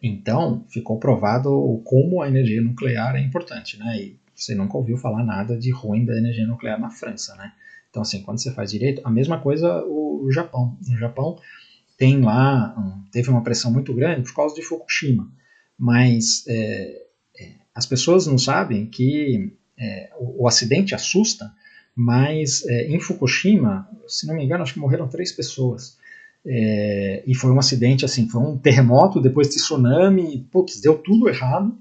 Então, ficou provado como a energia nuclear é importante, né? E você nunca ouviu falar nada de ruim da energia nuclear na França, né? Então, assim, quando você faz direito, a mesma coisa o Japão. O Japão tem lá, teve uma pressão muito grande por causa de Fukushima, mas as pessoas não sabem que o acidente assusta, mas em Fukushima, se não me engano, acho que morreram 3 pessoas. E foi um acidente, assim, foi um terremoto, depois de tsunami, putz, deu tudo errado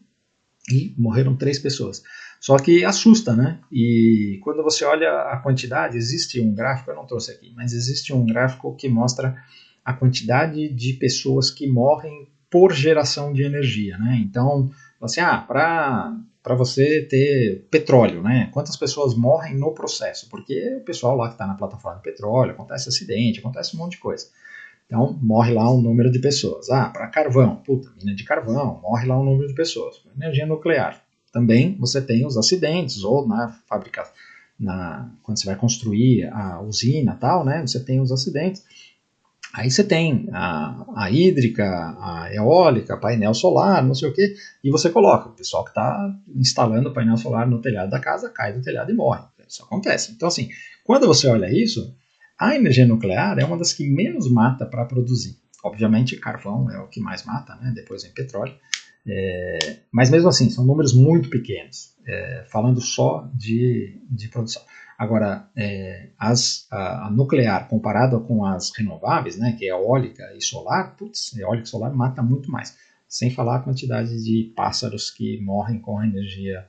e morreram 3 pessoas. Só que assusta, né? E quando você olha a quantidade, existe um gráfico, eu não trouxe aqui, mas existe um gráfico que mostra a quantidade de pessoas que morrem por geração de energia, né? Então, assim, para você ter petróleo, né? Quantas pessoas morrem no processo? Porque o pessoal lá que está na plataforma de petróleo, acontece acidente, acontece um monte de coisa. Então, morre lá um número de pessoas. Para carvão, mina de carvão, morre lá um número de pessoas. Energia nuclear, também você tem os acidentes, ou na fábrica, quando você vai construir a usina tal, né? Você tem os acidentes. Aí você tem a hídrica, a eólica, painel solar, não sei o quê, e você coloca o pessoal que está instalando o painel solar no telhado da casa, cai do telhado e morre. Isso acontece. Então, assim, quando você olha isso, a energia nuclear é uma das que menos mata para produzir. Obviamente, carvão é o que mais mata, né? Depois vem petróleo. Mas mesmo assim, são números muito pequenos, falando só de produção. Agora, a nuclear comparada com as renováveis, né, que é eólica e solar, putz, eólica e solar mata muito mais. Sem falar a quantidade de pássaros que morrem com a energia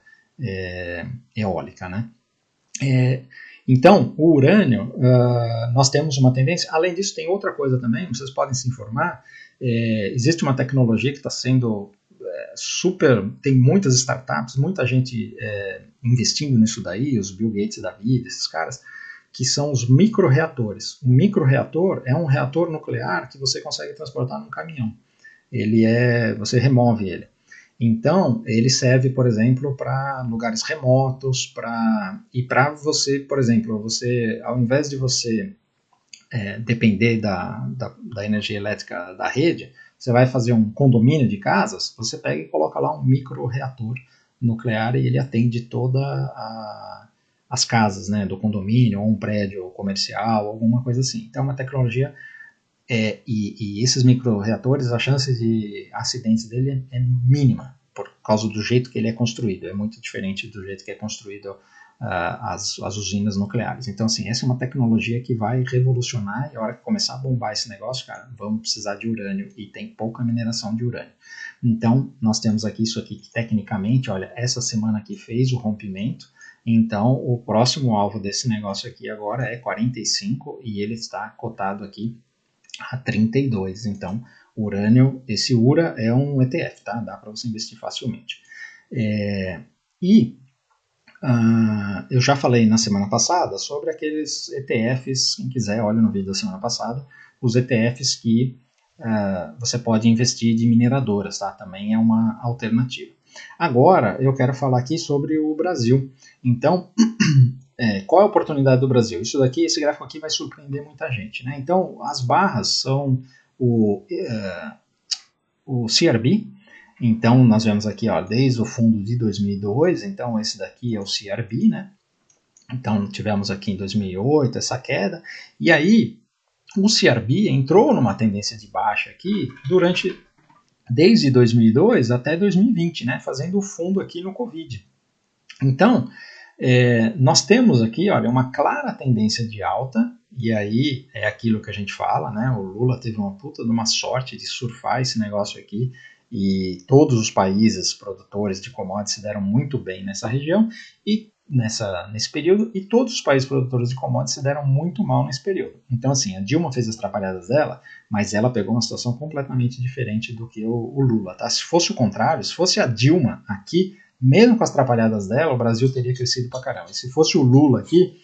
eólica, né? Então, o urânio, nós temos uma tendência, além disso tem outra coisa também, vocês podem se informar, existe uma tecnologia que está sendo tem muitas startups, muita gente investindo nisso daí, os Bill Gates da vida, esses caras, que são os microreatores. Um microreator é um reator nuclear que você consegue transportar num caminhão. Você remove ele. Então, ele serve, por exemplo, para lugares remotos, e para você, por exemplo, ao invés de você depender da energia elétrica da rede, você vai fazer um condomínio de casas, você pega e coloca lá um microreator nuclear e ele atende todas as casas, né, do condomínio, ou um prédio comercial, alguma coisa assim. Então, é uma tecnologia e esses microreatores, a chance de acidentes dele é mínima, por causa do jeito que ele é construído. É muito diferente do jeito que é construído as usinas nucleares. Então, assim, essa é uma tecnologia que vai revolucionar, e a hora que começar a bombar esse negócio, cara, vamos precisar de urânio, e tem pouca mineração de urânio. Então, nós temos aqui isso aqui que, tecnicamente, olha, essa semana aqui fez o rompimento. Então, o próximo alvo desse negócio aqui agora é 45, e ele está cotado aqui a 32. Então, urânio, esse URA é um ETF, tá? Dá para você investir facilmente. Eu já falei na semana passada sobre aqueles ETFs, quem quiser, olha no vídeo da semana passada, os ETFs que você pode investir de mineradoras, tá? Também é uma alternativa. Agora, eu quero falar aqui sobre o Brasil. Então, qual é a oportunidade do Brasil? Esse gráfico aqui vai surpreender muita gente, né? Então, as barras são o CRB. Então, nós vemos aqui, ó, desde o fundo de 2002, então esse daqui é o CRB, né? Então, tivemos aqui em 2008 essa queda, e aí o CRB entrou numa tendência de baixa aqui desde 2002 até 2020, né? Fazendo o fundo aqui no Covid. Então, nós temos aqui, olha, uma clara tendência de alta, e aí é aquilo que a gente fala, né? O Lula teve uma puta de uma sorte de surfar esse negócio aqui, e todos os países produtores de commodities se deram muito bem nessa região, e nesse período, e todos os países produtores de commodities se deram muito mal nesse período. Então, assim, a Dilma fez as atrapalhadas dela, mas ela pegou uma situação completamente diferente do que o Lula, tá? Se fosse o contrário, se fosse a Dilma aqui, mesmo com as atrapalhadas dela, o Brasil teria crescido pra caramba. E se fosse o Lula aqui,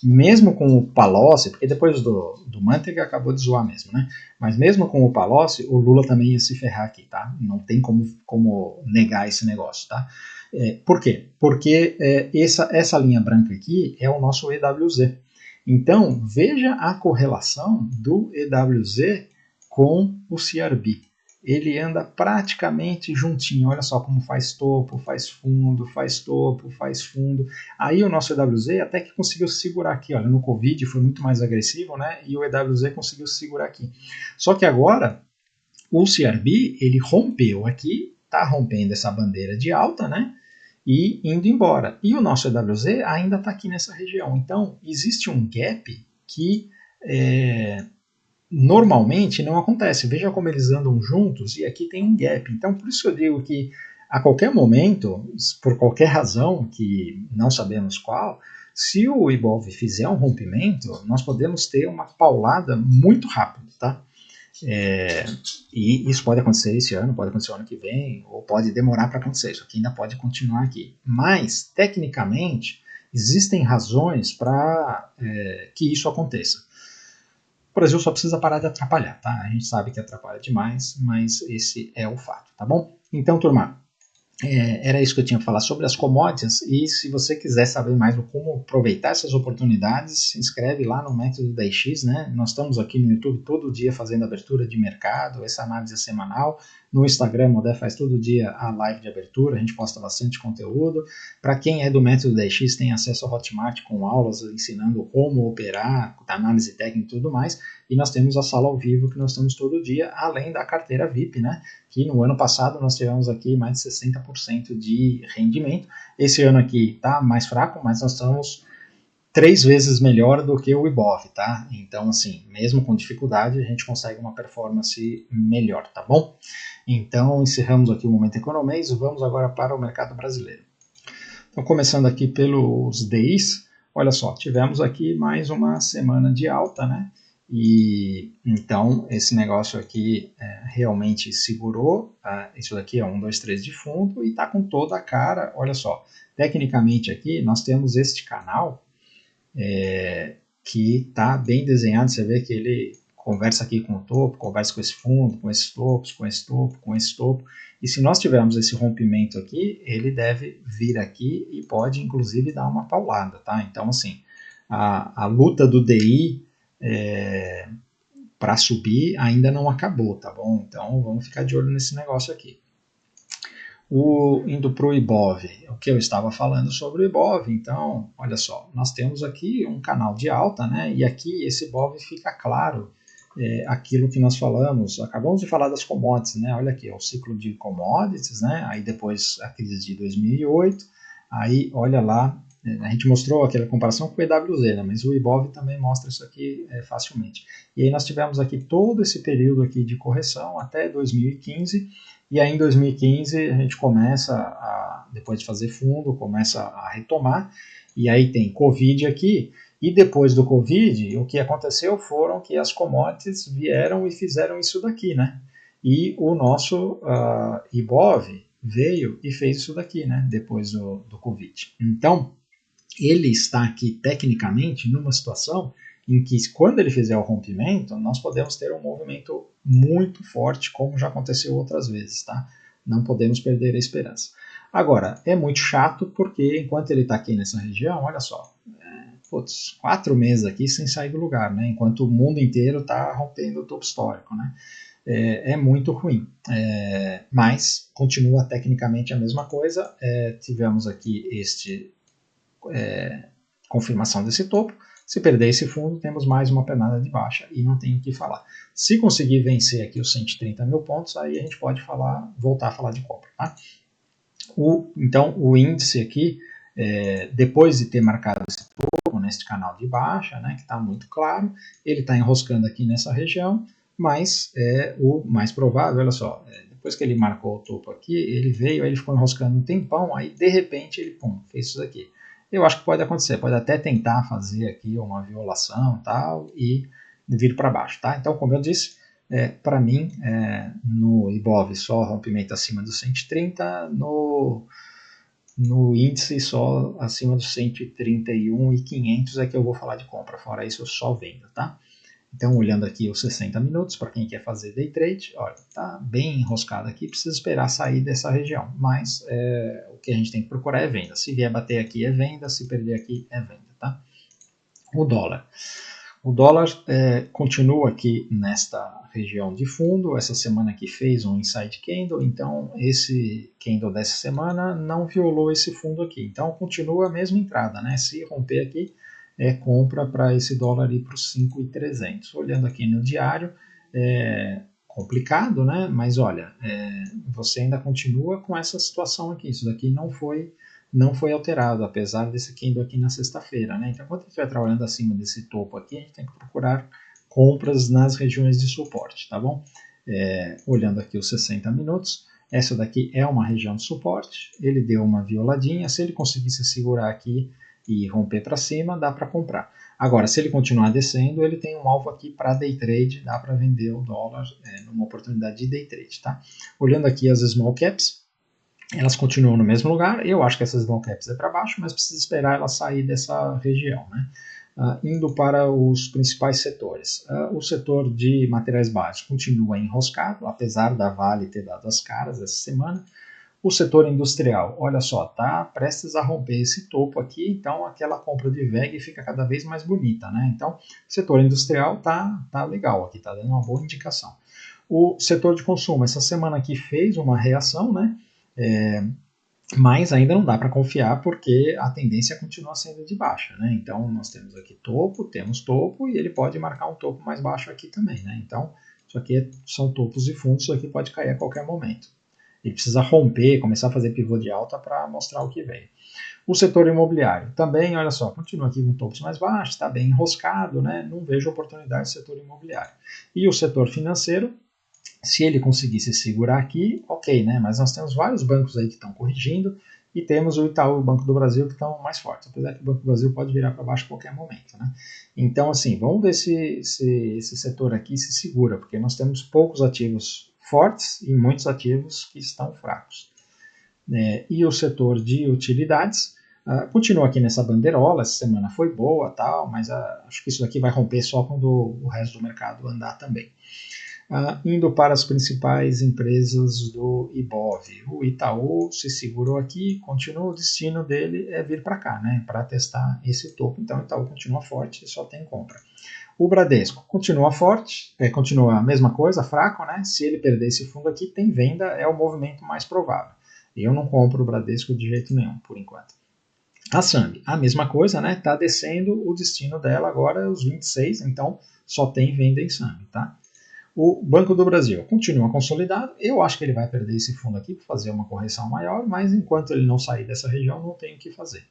mesmo com o Palocci, porque depois do Manteiga acabou de zoar mesmo, né? Mas mesmo com o Palocci, o Lula também ia se ferrar aqui, tá? Não tem como negar esse negócio, tá? Por quê? Porque essa linha branca aqui é o nosso EWZ. Então, veja a correlação do EWZ com o CRB. Ele anda praticamente juntinho. Olha só como faz topo, faz fundo, faz topo, faz fundo. Aí o nosso EWZ até que conseguiu segurar aqui. Olha, no Covid foi muito mais agressivo, né? E o EWZ conseguiu segurar aqui. Só que agora o CRB ele rompeu aqui, tá rompendo essa bandeira de alta, né? E indo embora. E o nosso EWZ ainda está aqui nessa região. Então existe um gap que normalmente não acontece. Veja como eles andam juntos e aqui tem um gap. Então, por isso que eu digo que a qualquer momento, por qualquer razão, que não sabemos qual, se o Ibov fizer um rompimento, nós podemos ter uma paulada muito rápida, tá? E isso pode acontecer esse ano, pode acontecer o ano que vem, ou pode demorar para acontecer. Isso aqui ainda pode continuar aqui. Mas, tecnicamente, existem razões para que isso aconteça. O Brasil só precisa parar de atrapalhar, tá? A gente sabe que atrapalha demais, mas esse é o fato, tá bom? Então, turma, era isso que eu tinha para falar sobre as commodities, e se você quiser saber mais como aproveitar essas oportunidades, se inscreve lá no Método da X, né? Nós estamos aqui no YouTube todo dia fazendo abertura de mercado, essa análise semanal. No Instagram, o Modé faz todo dia a live de abertura, a gente posta bastante conteúdo. Para quem é do Método da X, tem acesso ao Hotmart com aulas ensinando como operar, análise técnica e tudo mais. E nós temos a sala ao vivo que nós estamos todo dia, além da carteira VIP, né? Que no ano passado nós tivemos aqui mais de 60% de rendimento. Esse ano aqui está mais fraco, mas nós estamos 3 vezes melhor do que o Ibov, tá? Então, assim, mesmo com dificuldade, a gente consegue uma performance melhor, tá bom? Então, encerramos aqui o Momento Economês e vamos agora para o mercado brasileiro. Então, começando aqui pelos DIs, olha só, tivemos aqui mais uma semana de alta, né? E então esse negócio aqui realmente segurou, isso daqui é 1, 2, 3 de fundo e está com toda a cara, olha só, tecnicamente aqui nós temos este canal que está bem desenhado, você vê que ele conversa aqui com o topo, conversa com esse fundo, com esses topos, com esse topo, com esse topo, e se nós tivermos esse rompimento aqui, ele deve vir aqui e pode inclusive dar uma paulada, tá? Então assim, a luta do DI para subir ainda não acabou, tá bom? Então vamos ficar de olho nesse negócio aqui. Indo para o Ibov, o que eu estava falando sobre o Ibov, então, olha só, nós temos aqui um canal de alta, né? E aqui esse Ibov fica claro aquilo que nós falamos, acabamos de falar das commodities, né? Olha aqui, o ciclo de commodities, né? Aí depois a crise de 2008, aí olha lá, a gente mostrou aquela comparação com o EWZ, né? Mas o Ibov também mostra isso aqui facilmente. E aí nós tivemos aqui todo esse período aqui de correção até 2015, e aí em 2015 a gente começa, depois de fazer fundo, começa a retomar, e aí tem Covid aqui, e depois do Covid, o que aconteceu foram que as commodities vieram e fizeram isso daqui, né? E o nosso Ibov veio e fez isso daqui, né? Depois do Covid. Então, ele está aqui tecnicamente numa situação em que, quando ele fizer o rompimento, nós podemos ter um movimento muito forte, como já aconteceu outras vezes, tá? Não podemos perder a esperança. Agora, é muito chato porque enquanto ele está aqui nessa região, olha só, 4 meses aqui sem sair do lugar, né? Enquanto o mundo inteiro está rompendo o topo histórico, né? É muito ruim, mas continua tecnicamente a mesma coisa. Tivemos aqui confirmação desse topo. Se perder esse fundo, temos mais uma pernada de baixa e não tem o que falar. Se conseguir vencer aqui os 130 mil pontos, aí a gente pode voltar a falar de compra, tá? Então, o índice aqui, depois de ter marcado esse topo neste canal de baixa, né, que está muito claro, ele está enroscando aqui nessa região, mas o mais provável, olha só, depois que ele marcou o topo aqui, ele veio, aí ele ficou enroscando um tempão, aí de repente ele fez isso daqui. Eu acho que pode acontecer, pode até tentar fazer aqui uma violação tal, e vir para baixo, tá? Então, como eu disse, para mim, no Ibov só rompimento acima dos 130, no índice só acima dos 131 e 500 é que eu vou falar de compra, fora isso eu só vendo, tá? Então, olhando aqui os 60 minutos, para quem quer fazer day trade, olha, tá bem enroscado aqui, precisa esperar sair dessa região, mas o que a gente tem que procurar é venda. Se vier bater aqui é venda, se perder aqui é venda, tá? O dólar. O dólar continua aqui nesta região de fundo, essa semana aqui fez um inside candle, então esse candle dessa semana não violou esse fundo aqui, então continua a mesma entrada, né? Se romper aqui, compra para esse dólar ir para os 5.300. Olhando aqui no diário, complicado, né? Mas olha, você ainda continua com essa situação aqui, isso daqui não foi alterado, apesar desse candle aqui na sexta-feira, né? Então, quando a gente estiver trabalhando acima desse topo aqui, a gente tem que procurar compras nas regiões de suporte, tá bom? Olhando aqui os 60 minutos, essa daqui é uma região de suporte, ele deu uma violadinha, se ele conseguisse segurar aqui e romper para cima, dá para comprar. Agora, se ele continuar descendo, ele tem um alvo aqui para day trade, dá para vender o dólar numa oportunidade de day trade, tá? Olhando aqui as small caps, elas continuam no mesmo lugar. Eu acho que essas small caps é para baixo, mas precisa esperar ela sair dessa região, né? Indo para os principais setores. O setor de materiais básicos continua enroscado, apesar da Vale ter dado as caras essa semana. O setor industrial, olha só, está prestes a romper esse topo aqui, então aquela compra de VEG fica cada vez mais bonita, né? Então, o setor industrial tá legal aqui, tá dando uma boa indicação. O setor de consumo, essa semana aqui fez uma reação, né? Mas ainda não dá para confiar porque a tendência continua sendo de baixa, né? Então nós temos aqui temos topo e ele pode marcar um topo mais baixo aqui também, né? Então isso aqui são topos e fundos, isso aqui pode cair a qualquer momento. Ele precisa romper, começar a fazer pivô de alta para mostrar o que vem. O setor imobiliário também, olha só, continua aqui com topos mais baixos, está bem enroscado, né? Não vejo oportunidade no setor imobiliário. E o setor financeiro, se ele conseguisse segurar aqui, ok, né? Mas nós temos vários bancos aí que estão corrigindo e temos o Itaú e o Banco do Brasil que estão mais fortes, apesar que o Banco do Brasil pode virar para baixo a qualquer momento, né? Então, assim, vamos ver se esse setor aqui se segura, porque nós temos poucos ativos fortes e muitos ativos que estão fracos. E o setor de utilidades continua aqui nessa bandeirola, essa semana foi boa, tal, mas acho que isso aqui vai romper só quando o resto do mercado andar também. Indo para as principais empresas do Ibov. O Itaú se segurou aqui, continua, o destino dele é vir para cá, né, para testar esse topo. Então o Itaú continua forte, só tem compra. O Bradesco continua forte, continua a mesma coisa, fraco, né? Se ele perder esse fundo aqui, tem venda, é o movimento mais provável. Eu não compro o Bradesco de jeito nenhum, por enquanto. A Sambi, a mesma coisa, né? Está descendo, o destino dela agora é os 26, então só tem venda em Sambi, tá? O Banco do Brasil continua consolidado. Eu acho que ele vai perder esse fundo aqui para fazer uma correção maior, mas enquanto ele não sair dessa região, não tem o que fazer.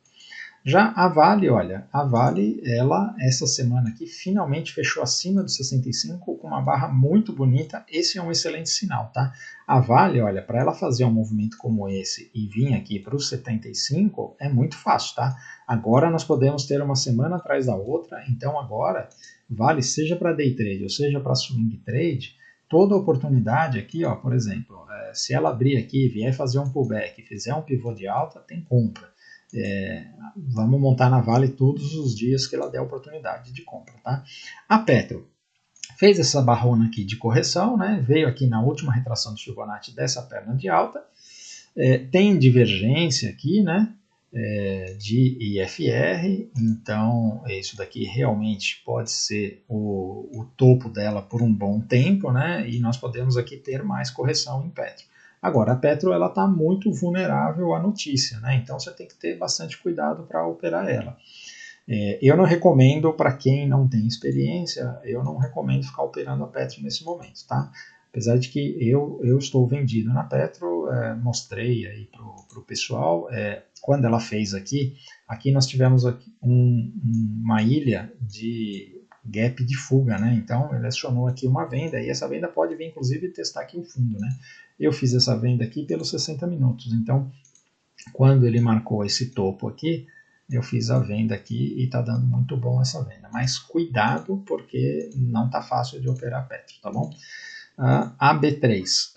Já a Vale, olha, a Vale, ela, essa semana aqui, finalmente fechou acima dos 65 com uma barra muito bonita. Esse é um excelente sinal, tá? A Vale, olha, para ela fazer um movimento como esse e vir aqui para os 75 é muito fácil, tá? Agora nós podemos ter uma semana atrás da outra, então agora, Vale, seja para day trade ou seja para swing trade, toda oportunidade aqui, ó, por exemplo, se ela abrir aqui, vier fazer um pullback, fizer um pivô de alta, tem compra. Vamos montar na Vale todos os dias que ela der oportunidade de compra, tá? A Petro fez essa barrona aqui de correção, né? Veio aqui na última retração do Fibonacci dessa perna de alta, tem divergência aqui, né? De IFR, então isso daqui realmente pode ser o topo dela por um bom tempo, né? E nós podemos aqui ter mais correção em Petro. Agora, a Petro ela está muito vulnerável à notícia, né? Então você tem que ter bastante cuidado para operar ela. Eu não recomendo, para quem não tem experiência, eu não recomendo ficar operando a Petro nesse momento, tá? Apesar de que eu estou vendido na Petro, mostrei aí para o pessoal, quando ela fez aqui nós tivemos aqui uma ilha de gap de fuga, né? Então ele acionou aqui uma venda e essa venda pode vir inclusive testar aqui o fundo, né? Eu fiz essa venda aqui pelos 60 minutos, então quando ele marcou esse topo aqui, eu fiz a venda aqui e está dando muito bom essa venda, mas cuidado porque não está fácil de operar Petro, tá bom? A B3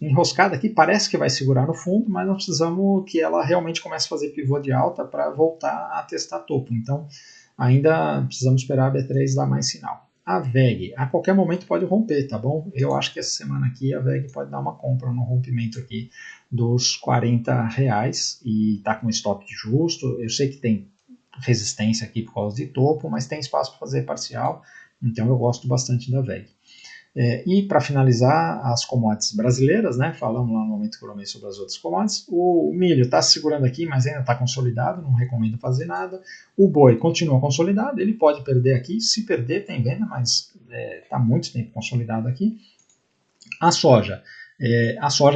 enroscada aqui, parece que vai segurar no fundo, mas nós precisamos que ela realmente comece a fazer pivô de alta para voltar a testar topo, então ainda precisamos esperar a B3 dar mais sinal. A VEG, a qualquer momento pode romper, tá bom? Eu acho que essa semana aqui a VEG pode dar uma compra no rompimento aqui dos R$40 e tá com stop justo. Eu sei que tem resistência aqui por causa de topo, mas tem espaço para fazer parcial, então eu gosto bastante da VEG. E para finalizar, as commodities brasileiras, né? Falamos lá no momento que eu falei sobre as outras commodities. O milho está se segurando aqui, mas ainda está consolidado, não recomendo fazer nada. O boi continua consolidado, ele pode perder aqui, se perder tem venda, mas está muito tempo consolidado aqui. A soja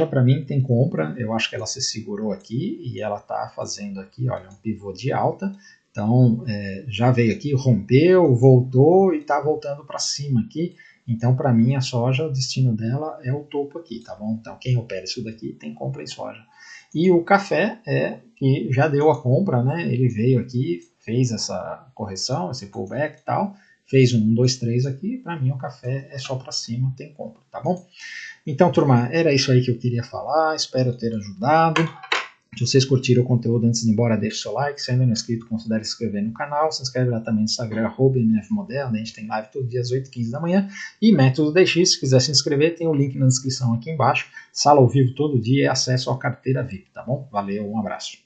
para mim tem compra, eu acho que ela se segurou aqui e ela está fazendo aqui, olha, um pivô de alta. Então já veio aqui, rompeu, voltou e está voltando para cima aqui. Então, para mim, a soja, o destino dela é o topo aqui, tá bom? Então, quem opera isso daqui tem compra em soja. E o café que já deu a compra, né? Ele veio aqui, fez essa correção, esse pullback e tal, fez um 1, 2, 3 aqui. Para mim, o café é só para cima, tem compra, tá bom? Então, turma, era isso aí que eu queria falar. Espero ter ajudado. Se vocês curtiram o conteúdo, antes de ir embora, deixe seu like. Se ainda não é inscrito, considere se inscrever no canal. Se inscreve lá também no Instagram, @mfmoderno. A gente tem live todo dia às 8h15 da manhã. E Método DX, se quiser se inscrever, tem o link na descrição aqui embaixo. Sala ao vivo todo dia e acesso à carteira VIP, tá bom? Valeu, um abraço.